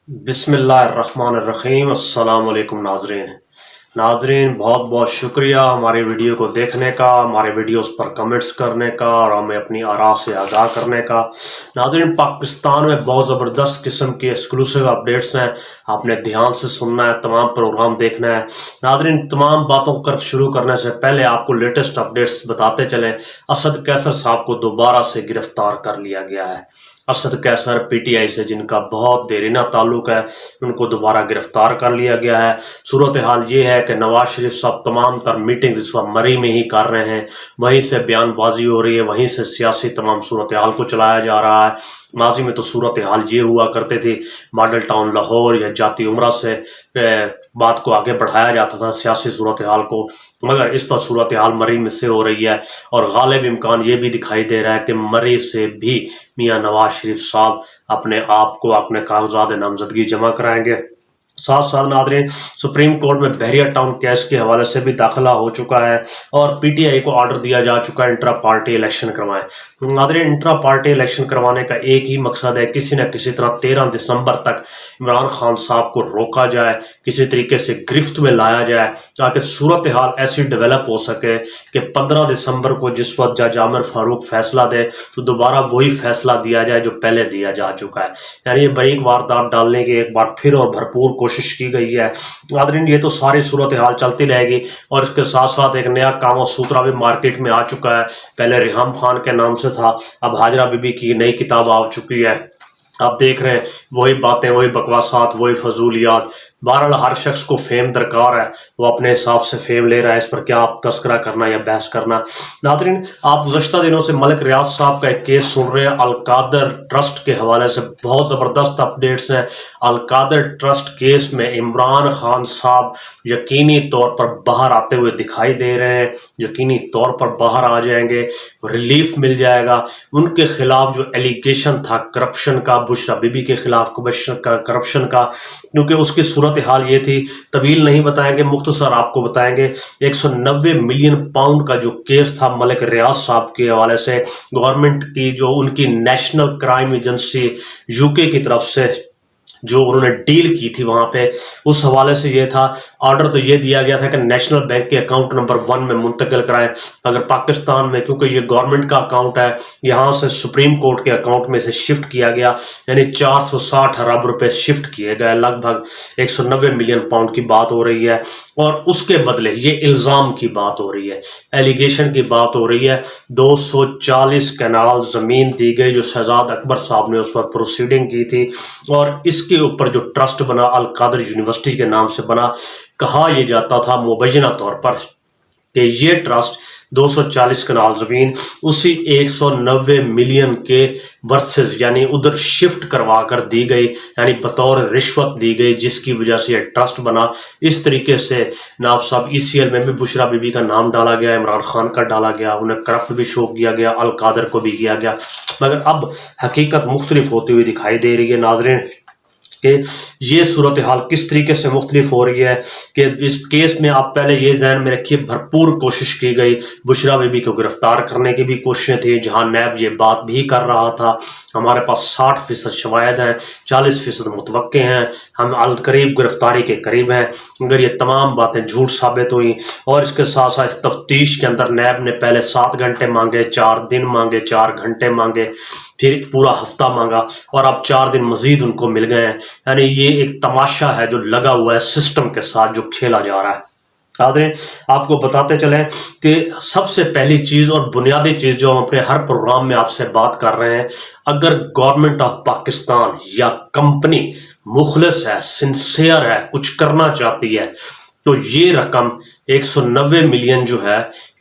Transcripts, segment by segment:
بسم اللہ الرحمن الرحیم۔ السلام علیکم ناظرین بہت بہت شکریہ ہماری ویڈیو کو دیکھنے کا، ہمارے ویڈیوز پر کمنٹس کرنے کا اور ہمیں اپنی آراء سے آگاہ کرنے کا۔ ناظرین، پاکستان میں بہت زبردست قسم کے ایکسکلوسیو اپڈیٹس ہیں، آپ نے دھیان سے سننا ہے، تمام پروگرام دیکھنا ہے۔ ناظرین، تمام باتوں کر شروع کرنے سے پہلے آپ کو لیٹسٹ اپڈیٹس بتاتے چلیں۔ اسد قیصر صاحب کو دوبارہ سے گرفتار کر لیا گیا ہے۔ اسد قیصر پی ٹی آئی سے جن کا بہت دیرینہ تعلق ہے، ان کو دوبارہ گرفتار کر لیا گیا ہے۔ صورتحال یہ ہے کہ نواز شریف صاحب تمام تر میٹنگز اس وقت مری میں ہی کر رہے ہیں، وہیں سے بیان بازی ہو رہی ہے، وہیں سے سیاسی تمام صورتحال کو چلایا جا رہا ہے۔ ماضی میں تو صورتحال یہ ہوا کرتے تھی، ماڈل ٹاؤن لاہور یا جاتی عمرہ سے بات کو آگے بڑھایا جاتا تھا، سیاسی صورتحال کو، مگر اس پر صورتحال مری میں سے ہو رہی ہے، اور غالب امکان یہ بھی دکھائی دے رہا ہے کہ مری سے بھی میاں نواز شریف صاحب اپنے آپ کو اپنے کاغذات نامزدگی جمع کرائیں گے۔ ساتھ ساتھ ناظرین، سپریم کورٹ میں بحریہ ٹاؤن کیس کے حوالے سے بھی داخلہ ہو چکا ہے اور پی ٹی آئی کو آرڈر دیا جا چکا ہے انٹرا پارٹی الیکشن کروائیں۔ ناظرین، انٹرا پارٹی الیکشن کروانے کا ایک ہی مقصد ہے، کسی نہ کسی طرح 13 دسمبر تک عمران خان صاحب کو روکا جائے، کسی طریقے سے گرفت میں لایا جائے، تاکہ صورتحال ایسی ڈیولپ ہو سکے کہ 15 دسمبر کو جس وقت جج عامر فاروق فیصلہ دے تو دوبارہ وہی فیصلہ دیا جائے جو پہلے دیا جا چکا ہے۔ یعنی یہ بریک واردات ڈالنے کی ایک بار پھر اور بھرپور کوشش کی گئی ہے۔ ناظرین، یہ تو ساری صورتحال چلتی رہے گی، اور اس کے ساتھ ساتھ ایک نیا کاما سوترا بھی مارکیٹ میں آ چکا ہے۔ پہلے ریحام خان کے نام سے تھا، اب ہاجرہ بی بی کی نئی کتاب آ چکی ہے۔ آپ دیکھ رہے ہیں وہی باتیں، وہی بکواسات، وہی فضولیات۔ بہرحال ہر شخص کو فیم درکار ہے، وہ اپنے حساب سے فیم لے رہا ہے، اس پر کیا آپ تذکرہ کرنا یا بحث کرنا۔ ناظرین، آپ گزشتہ دنوں سے ملک ریاض صاحب کا ایک کیس سن رہے ہیں، القادر ٹرسٹ کے حوالے سے بہت زبردست اپڈیٹس ہیں۔ القادر ٹرسٹ کیس میں عمران خان صاحب یقینی طور پر باہر آتے ہوئے دکھائی دے رہے ہیں، یقینی طور پر باہر آ جائیں گے، ریلیف مل جائے گا۔ ان کے خلاف جو ایلیگیشن تھا کرپشن کا، بشرا بی بی کے خلاف کرپشن کا، کیونکہ اس کی صورتحال یہ تھی، طویل نہیں بتائیں گے، مختصر آپ کو بتائیں گے۔ 190 ملین پاؤنڈ کا جو کیس تھا ملک ریاض صاحب کے حوالے سے، گورنمنٹ کی جو ان کی نیشنل کرائم ایجنسی یو کے کی طرف سے جو انہوں نے ڈیل کی تھی وہاں پہ، اس حوالے سے یہ تھا، آرڈر تو یہ دیا گیا تھا کہ نیشنل بینک کے اکاؤنٹ نمبر 1 میں منتقل کرائیں، اگر پاکستان میں، کیونکہ یہ گورنمنٹ کا اکاؤنٹ ہے، یہاں سے سپریم کورٹ کے اکاؤنٹ میں سے شفٹ کیا گیا، یعنی 460 ارب روپے شفٹ کیے گئے، لگ بھگ 190 ملین پاؤنڈ کی بات ہو رہی ہے، اور اس کے بدلے یہ الزام کی بات ہو رہی ہے، ایلیگیشن کی بات ہو رہی ہے۔ 240 کنال زمین دی گئی جو شہزاد اکبر صاحب نے اس وقت پروسیڈنگ کی تھی، اور اس کے اوپر جو ٹرسٹ بنا القادر یونیورسٹی کے نام سے بنا، کہا یہ جاتا تھا مبینہ طور پر کہ یہ ٹرسٹ 240 کنال زمین اسی 190 ملین کے ورسز یعنی ادھر شفٹ کروا کر دی گئی، یعنی بطور رشوت دی گئی، جس کی وجہ سے یہ ٹرسٹ بنا۔ اس طریقے سے ناف صاحب ای سی ایل میں بھی بشرا بی بی کا نام ڈالا گیا، عمران خان کا ڈالا گیا، انہیں کرپٹ بھی شو کیا گیا، القادر کو بھی کیا گیا، مگر اب حقیقت مختلف ہوتی ہوئی دکھائی دے رہی ہے۔ ناظرین، کہ یہ صورتحال کس طریقے سے مختلف ہو رہی ہے کہ اس کیس میں آپ پہلے یہ ذہن میں رکھیے، بھرپور کوشش کی گئی، بشرا بی بی کو گرفتار کرنے کی بھی کوششیں تھیں، جہاں نیب یہ بات بھی کر رہا تھا، ہمارے پاس 60% شواہد ہیں، 40% متوقع ہیں، ہم القریب گرفتاری کے قریب ہیں، اگر یہ تمام باتیں جھوٹ ثابت ہوئیں۔ اور اس کے ساتھ ساتھ تفتیش کے اندر نیب نے پہلے 7 گھنٹے مانگے، 4 دن مانگے، 4 گھنٹے مانگے، پھر پورا ہفتہ مانگا، اور اب 4 دن مزید ان کو مل گئے ہیں۔ یعنی یہ ایک تماشا ہے جو لگا ہوا ہے سسٹم کے ساتھ، جو کھیلا جا رہا ہے۔ ناظرین، آپ کو بتاتے چلیں کہ سب سے پہلی چیز اور بنیادی چیز جو ہم اپنے ہر پروگرام میں آپ سے بات کر رہے ہیں، اگر گورنمنٹ آف پاکستان یا کمپنی مخلص ہے، سنسیئر ہے، کچھ کرنا چاہتی ہے، تو یہ رقم 190 ملین جو ہے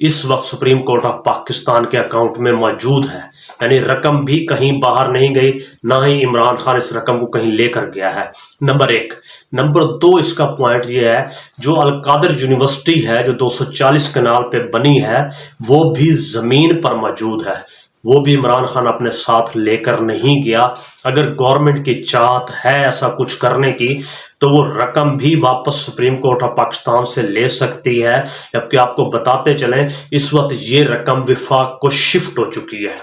اس وقت سپریم کورٹ آف پاکستان کے اکاؤنٹ میں موجود ہے، یعنی رقم بھی کہیں باہر نہیں گئی، نہ ہی عمران خان اس رقم کو کہیں لے کر گیا ہے، نمبر 1۔ نمبر 2، اس کا پوائنٹ یہ ہے، جو القادر یونیورسٹی ہے جو 240 کنال پہ بنی ہے، وہ بھی زمین پر موجود ہے، وہ بھی عمران خان اپنے ساتھ لے کر نہیں گیا۔ اگر گورنمنٹ کی چاہت ہے ایسا کچھ کرنے کی تو وہ رقم بھی واپس سپریم کورٹ آف پاکستان سے لے سکتی ہے، جبکہ آپ کو بتاتے چلیں اس وقت یہ رقم وفاق کو شفٹ ہو چکی ہے۔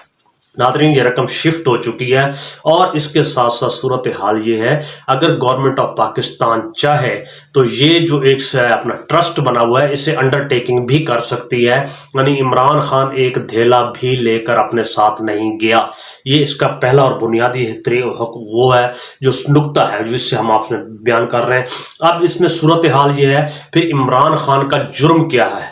ناظرین یہ رقم شفٹ ہو چکی ہے، اور اس کے ساتھ ساتھ صورتحال یہ ہے اگر گورنمنٹ آف پاکستان چاہے تو یہ جو ایک اپنا ٹرسٹ بنا ہوا ہے اسے انڈر ٹیکنگ بھی کر سکتی ہے، یعنی عمران خان ایک دھیلا بھی لے کر اپنے ساتھ نہیں گیا۔ یہ اس کا پہلا اور بنیادی وہ ہے جو نقطہ ہے جس سے ہم آپ سے بیان کر رہے ہیں۔ اب اس میں صورتحال یہ ہے پھر عمران خان کا جرم کیا ہے؟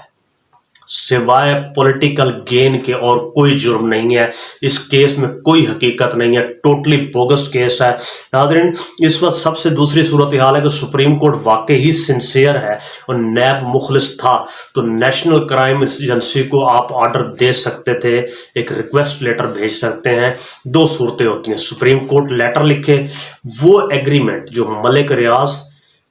سوائے پولیٹیکل گین کے اور کوئی جرم نہیں ہے، اس کیس میں کوئی حقیقت نہیں ہے، ٹوٹلی بوگس کیس ہے۔ ناظرین اس وقت سب سے دوسری صورتحال ہے کہ سپریم کورٹ واقعی ہی سنسیئر ہے اور نیب مخلص تھا تو نیشنل کرائم ایجنسی کو آپ آرڈر دے سکتے تھے، ایک ریکویسٹ لیٹر بھیج سکتے ہیں۔ دو صورتیں ہوتی ہیں، سپریم کورٹ لیٹر لکھے، وہ ایگریمنٹ جو ملک ریاض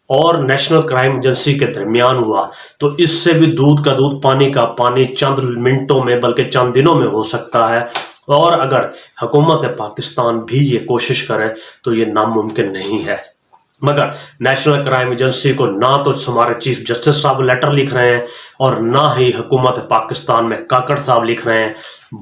اور نیشنل کرائم ایجنسی کے درمیان ہوا تو اس سے بھی دودھ کا دودھ پانی کا پانی چند منٹوں میں بلکہ چند دنوں میں ہو سکتا ہے، اور اگر حکومت پاکستان بھی یہ کوشش کرے تو یہ ناممکن نہیں ہے۔ مگر نیشنل کرائم ایجنسی کو نہ تو ہمارے چیف جسٹس صاحب لیٹر لکھ رہے ہیں اور نہ ہی حکومت پاکستان میں کاکڑ صاحب لکھ رہے ہیں۔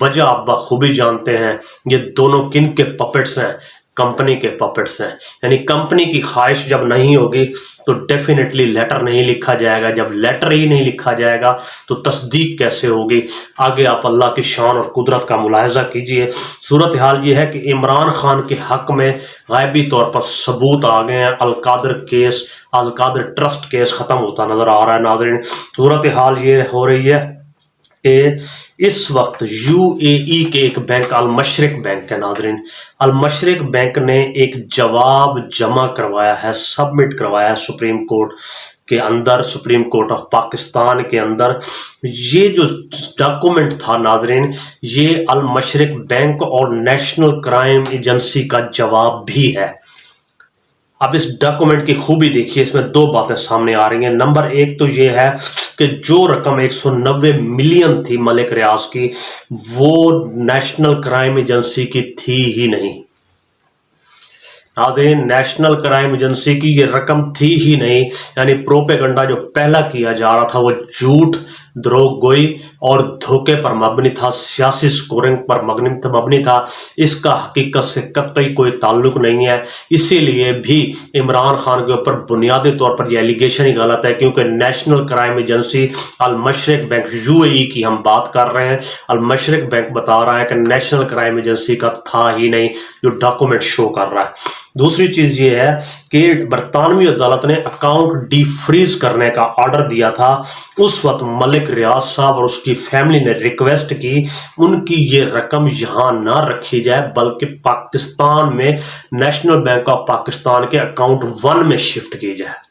وجہ آپ بخوبی جانتے ہیں، یہ دونوں کن کے پپٹس ہیں؟ کمپنی کے پپٹس ہیں، یعنی کمپنی کی خواہش جب نہیں ہوگی تو ڈیفینیٹلی لیٹر نہیں لکھا جائے گا، جب لیٹر ہی نہیں لکھا جائے گا تو تصدیق کیسے ہوگی؟ آگے آپ اللہ کی شان اور قدرت کا ملاحظہ کیجئے۔ صورتحال یہ ہے کہ عمران خان کے حق میں غائبی طور پر ثبوت آ گئے ہیں، القادر کیس، القادر ٹرسٹ کیس ختم ہوتا نظر آ رہا ہے۔ ناظرین صورتحال یہ ہو رہی ہے کہ اس وقت یو اے ای کے ایک بینک المشرق بینک ہے۔ ناظرین المشرق بینک نے ایک جواب جمع کروایا ہے، سبمٹ کروایا ہے سپریم کورٹ کے اندر، سپریم کورٹ آف پاکستان کے اندر۔ یہ جو ڈاکومنٹ تھا ناظرین، یہ المشرق بینک اور نیشنل کرائم ایجنسی کا جواب بھی ہے۔ اب اس ڈاکومنٹ کی خوبی دیکھیے، اس میں دو باتیں سامنے آ رہی ہیں۔ نمبر ایک تو یہ ہے کہ جو رقم 190 ملین تھی ملک ریاض کی، وہ نیشنل کرائم ایجنسی کی تھی ہی نہیں۔ ناظرین نیشنل کرائم ایجنسی کی یہ رقم تھی ہی نہیں، یعنی پروپیگنڈا جو پہلا کیا جا رہا تھا وہ جھوٹ، دروغ گوئی اور دھوکے پر مبنی تھا، سیاسی سکورنگ پر مبنی تھا، اس کا حقیقت سے قطعی کوئی تعلق نہیں ہے۔ اسی لیے بھی عمران خان کے اوپر بنیادی طور پر یہ ایلیگیشن ہی غلط ہے، کیونکہ national crime agency Al Mashreq bank U A E کی ہم بات کر رہے ہیں، المشرق بینک بتا رہا ہے کہ نیشنل کرائم ایجنسی کا تھا ہی نہیں، جو ڈاکومنٹ شو کر رہا ہے۔ دوسری چیز یہ ہے کہ برطانوی عدالت نے اکاؤنٹ ڈی فریز کرنے کا آرڈر دیا تھا، اس وقت ملک ریاض صاحب اور اس کی فیملی نے ریکویسٹ کی ان کی یہ رقم یہاں نہ رکھی جائے بلکہ پاکستان میں نیشنل بینک آف پاکستان کے اکاؤنٹ 1 میں شفٹ کی جائے۔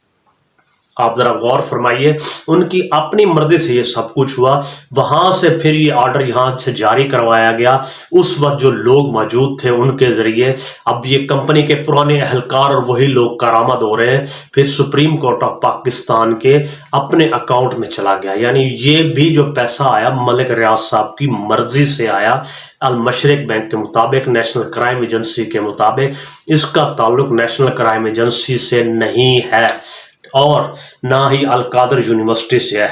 آپ ذرا غور فرمائیے، ان کی اپنی مرضی سے یہ سب کچھ ہوا، وہاں سے پھر یہ آرڈر یہاں سے جاری کروایا گیا، اس وقت جو لوگ موجود تھے ان کے ذریعے۔ اب یہ کمپنی کے پرانے اہلکار اور وہی لوگ کارآمد ہو رہے ہیں، پھر سپریم کورٹ آف پاکستان کے اپنے اکاؤنٹ میں چلا گیا، یعنی یہ بھی جو پیسہ آیا ملک ریاض صاحب کی مرضی سے آیا، المشرق بینک کے مطابق، نیشنل کرائم ایجنسی کے مطابق۔ اس کا تعلق نیشنل کرائم ایجنسی سے نہیں ہے اور نہ ہی القادر یونیورسٹی سے ہے۔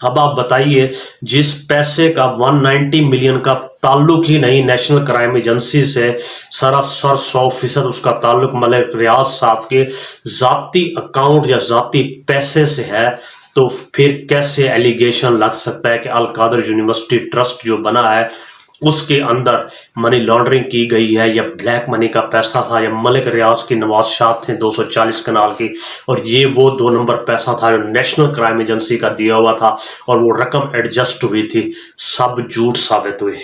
اب آپ بتائیے، جس پیسے کا 190 ملین کا تعلق ہی نہیں نیشنل کرائم ایجنسی سے، سراسر 100% اس کا تعلق ملک ریاض صاحب کے ذاتی اکاؤنٹ یا ذاتی پیسے سے ہے، تو پھر کیسے ایلیگیشن لگ سکتا ہے کہ القادر یونیورسٹی ٹرسٹ جو بنا ہے اس کے اندر منی لانڈرنگ کی گئی ہے، یا بلیک منی کا پیسہ تھا، یا ملک ریاض کی نوازشات تھے 240 کنال کی، اور یہ وہ 2 نمبر پیسہ تھا جو نیشنل کرائم ایجنسی کا دیا ہوا تھا، اور وہ رقم ایڈجسٹ ہوئی تھی، سب جھوٹ ثابت ہوئی۔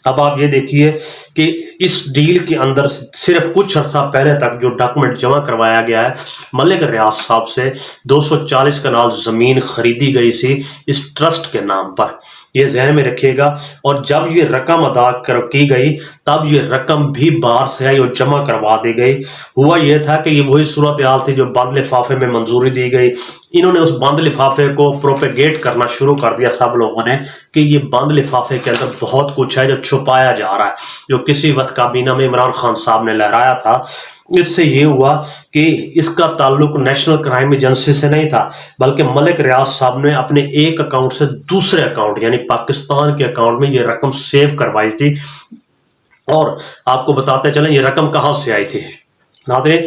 اب آپ یہ دیکھیے کہ اس ڈیل کے اندر صرف کچھ عرصہ پہلے تک جو ڈاکومنٹ جمع کروایا گیا ہے، ملک ریاض صاحب سے 240 کنال زمین خریدی گئی سی اس ٹرسٹ کے نام پر، یہ ذہن میں رکھیے گا۔ اور جب یہ رقم ادا کی گئی تب یہ رقم بھی باہر سے آئی اور جمع کروا دی گئی۔ ہوا یہ تھا کہ یہ وہی صورتحال تھی جو بند لفافے میں منظوری دی گئی، انہوں نے اس بند لفافے کو پروپیگیٹ کرنا شروع کر دیا سب لوگوں نے کہ یہ بند لفافے کے اندر بہت کچھ ہے جو چھپایا جا رہا ہے، جو کسی وقت کابینہ میں عمران خان صاحب نے لہرایا تھا۔ اس سے یہ ہوا کہ اس کا تعلق نیشنل کرائم ایجنسی سے نہیں تھا، بلکہ ملک ریاض صاحب نے اپنے ایک اکاؤنٹ سے دوسرے اکاؤنٹ یعنی پاکستان کے اکاؤنٹ میں یہ رقم سیو کروائی تھی، اور آپ کو بتاتے چلیں یہ رقم کہاں سے آئی تھی. ناظرین،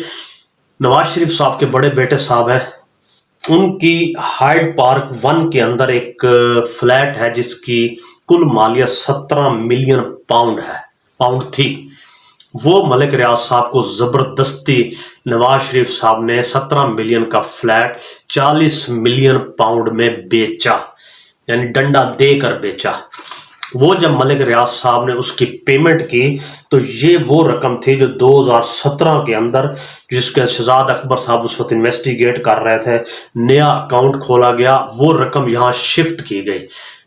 نواز شریف صاحب کے بڑے بیٹے صاحب ہیں، ان کی ہائیڈ پارک 1 کے اندر ایک فلیٹ ہے جس کی کل مالیہ 17 ملین پاؤنڈ تھی. وہ ملک ریاض صاحب کو زبردستی نواز شریف صاحب نے 17 ملین کا فلیٹ 40 ملین پاؤنڈ میں بیچا، یعنی ڈنڈا دے کر بیچا. وہ جب ملک ریاض صاحب نے اس کی پیمنٹ کی تو یہ وہ رقم تھی جو 2017 کے اندر، جس کے شہزاد اکبر صاحب اس وقت انویسٹیگیٹ کر رہے تھے، نیا اکاؤنٹ کھولا گیا، وہ رقم یہاں شفٹ کی گئی.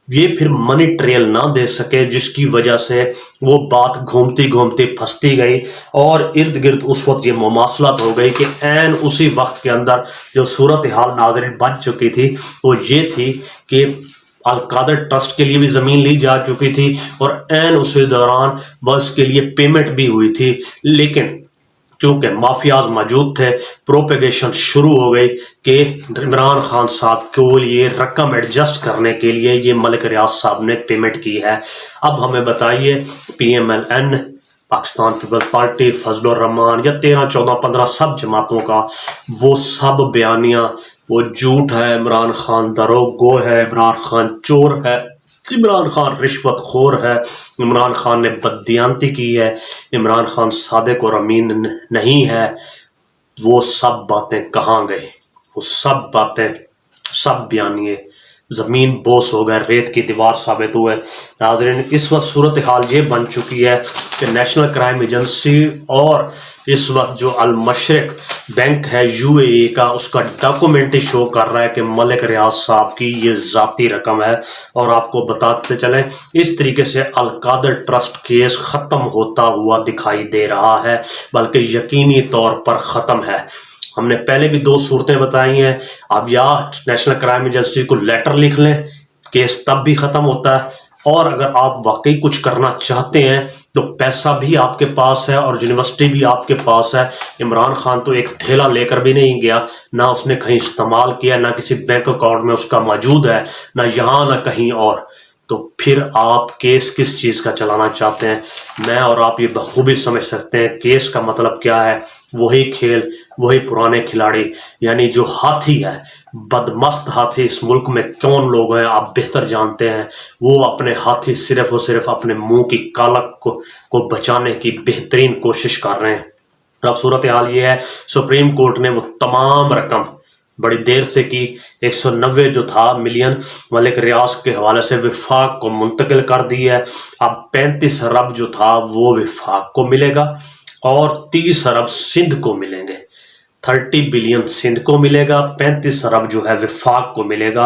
یہ پھر منی ٹریل نہ دے سکے، جس کی وجہ سے وہ بات گھومتی گھومتی پھنستی گئی، اور ارد گرد اس وقت یہ مماثلت ہو گئی کہ عین اسی وقت کے اندر جو صورتحال ناظرین بن چکی تھی وہ یہ تھی کہ القادر ٹرسٹ کے لیے بھی زمین لی جا چکی تھی، اور عین اسی دوران بس کے لیے پیمنٹ بھی ہوئی تھی. لیکن چونکہ مافیاز موجود تھے، پروپیگیشن شروع ہو گئی کہ عمران خان صاحب کو یہ رقم ایڈجسٹ کرنے کے لیے یہ ملک ریاض صاحب نے پیمنٹ کی ہے. اب ہمیں بتائیے PMLN، پاکستان پیپلز پارٹی، فضل الرحمان یا 13 14 15 سب جماعتوں کا وہ سب بیانیاں، وہ جھوٹ ہے، عمران خان دروغ گو ہے، عمران خان چور ہے، عمران خان رشوت خور ہے، عمران خان نے بددیانتی کی ہے، عمران خان صادق اور امین نہیں ہے. وہ سب باتیں کہاں گئے؟ وہ سب باتیں، سب بیانیے زمین بوس ہو گئے، ریت کی دیوار ثابت ہوئے. ناظرین، اس وقت صورتحال یہ بن چکی ہے کہ نیشنل کرائم ایجنسی اور اس وقت جو المشرق بینک ہے UAE کا، اس کا ڈاکومنٹ ہی شو کر رہا ہے کہ ملک ریاض صاحب کی یہ ذاتی رقم ہے. اور آپ کو بتاتے چلیں اس طریقے سے القادر ٹرسٹ کیس ختم ہوتا ہوا دکھائی دے رہا ہے، بلکہ یقینی طور پر ختم ہے. ہم نے پہلے بھی 2 صورتیں بتائی ہیں. اب یا نیشنل کرائم ایجنسی کو لیٹر لکھ لیں، کیس تب بھی ختم ہوتا ہے، اور اگر آپ واقعی کچھ کرنا چاہتے ہیں تو پیسہ بھی آپ کے پاس ہے اور یونیورسٹی بھی آپ کے پاس ہے. عمران خان تو ایک تھیلا لے کر بھی نہیں گیا، نہ اس نے کہیں استعمال کیا، نہ کسی بینک اکاؤنٹ میں اس کا موجود ہے، نہ یہاں نہ کہیں اور. تو پھر آپ کیس کس چیز کا چلانا چاہتے ہیں؟ میں اور آپ یہ بخوبی سمجھ سکتے ہیں کیس کا مطلب کیا ہے. وہی کھیل، وہی پرانے کھلاڑی، یعنی جو ہاتھی ہے، بدمست ہاتھی اس ملک میں کون لوگ ہیں آپ بہتر جانتے ہیں. وہ اپنے ہاتھی صرف اور صرف اپنے منہ کی کالک کو بچانے کی بہترین کوشش کر رہے ہیں. اب صورتحال یہ ہے، سپریم کورٹ نے وہ تمام رقم بڑی دیر سے کی، 190 جو تھا ملین ملک ریاض کے حوالے سے وفاق کو منتقل کر دی ہے. اب 35 ارب جو تھا وہ وفاق کو ملے گا، اور 30 ارب سندھ کو ملیں گے. 30 بلین سندھ کو ملے گا، 35 ارب جو ہے وفاق کو ملے گا.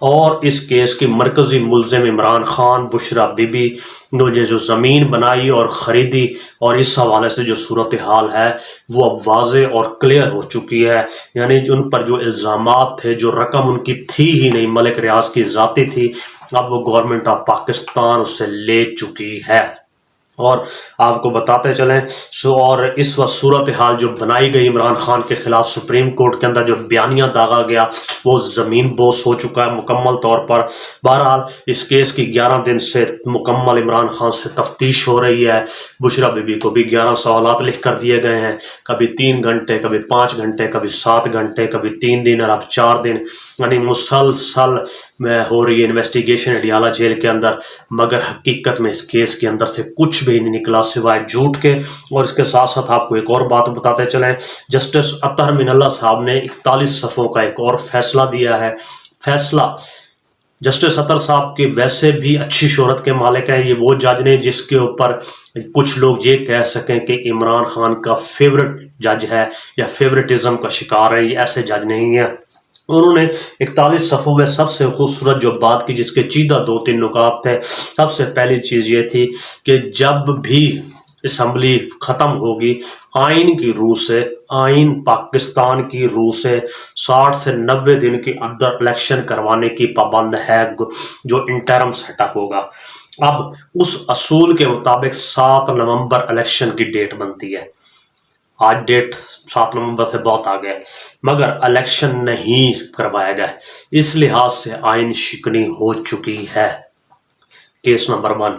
اور اس کیس کی مرکزی ملزم عمران خان، بشرا بی بی نے جو زمین بنائی اور خریدی، اور اس حوالے سے جو صورتحال ہے وہ اب واضح اور کلیئر ہو چکی ہے. یعنی ان پر جو الزامات تھے، جو رقم ان کی تھی ہی نہیں، ملک ریاض کی ذاتی تھی، اب وہ گورنمنٹ آف پاکستان اس سے لے چکی ہے. اور آپ کو بتاتے چلیں اور اس وقت صورتحال جو بنائی گئی عمران خان کے خلاف سپریم کورٹ کے اندر جو بیانیہ داغا گیا وہ زمین بوس ہو چکا ہے مکمل طور پر. بہرحال اس کیس کی 11 دن سے مکمل عمران خان سے تفتیش ہو رہی ہے. بشرا بی بی کو بھی 11 سوالات لکھ کر دیے گئے ہیں، کبھی 3 گھنٹے، کبھی 5 گھنٹے، کبھی 7 گھنٹے، کبھی 3 دن اور اب 4 دن. یعنی مسلسل میں ہو رہی ہے انویسٹیگیشن اڈیالہ جیل کے اندر، مگر حقیقت میں اس کیس کے اندر سے کچھ بھی نہیں نکلا سوائے جھوٹ کے. اور اس کے ساتھ ساتھ آپ کو ایک اور بات بتاتے چلیں، جسٹس اطہر من اللہ صاحب نے 41 صفحوں کا ایک اور فیصلہ دیا ہے. فیصلہ جسٹس اطہر صاحب کے ویسے بھی اچھی شہرت کے مالک ہیں. یہ وہ جج نے جس کے اوپر کچھ لوگ یہ کہہ سکیں کہ عمران خان کا فیورٹ جج ہے یا فیورٹزم کا شکار ہے. یہ ایسے جج نہیں ہے. انہوں نے 41 صفحوں میں سب سے خوبصورت جو بات کی، جس کے چیدہ 2-3 نکات تھے. سب سے پہلی چیز یہ تھی کہ جب بھی اسمبلی ختم ہوگی، آئین کی روح سے، آئین پاکستان کی روح سے 60 سے 90 دن کے اندر الیکشن کروانے کی پابند ہے جو انٹرم سیٹ اپ ہوگا. اب اس اصول کے مطابق 7 نومبر الیکشن کی ڈیٹ بنتی ہے. آج ڈیٹ 7 نومبر سے بہت آگے، مگر الیکشن نہیں کروایا گیا. اس لحاظ سے آئین شکنی ہو چکی ہے. Case number 1.